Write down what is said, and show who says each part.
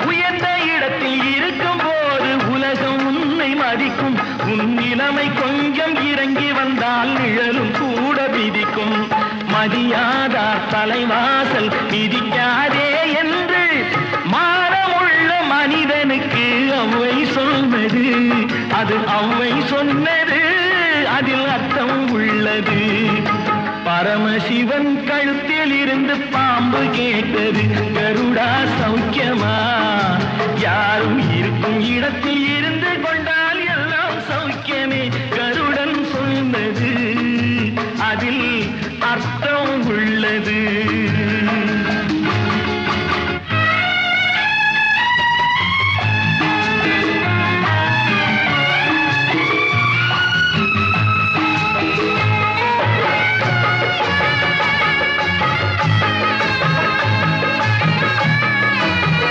Speaker 1: உயர்ந்த இடத்தில் இருக்கும் போது உலகம் உன்னை மதிக்கும். உன் நிலைமை கொஞ்சம் இறங்கி வந்தால் நிழலும் கூட விதிக்கும். மதியாதார் தலைவாசல் மிதிக்காதே என்று மானமுள்ள மனிதனுக்கு அவ்வை சொன்னது. அது அவ்வை சொன்னது, அதில் அர்த்தம் உள்ளது. பரமசிவன் கழுத்தில் இருந்து பாம்பு கேட்டது, கருடா சௌக்கியம்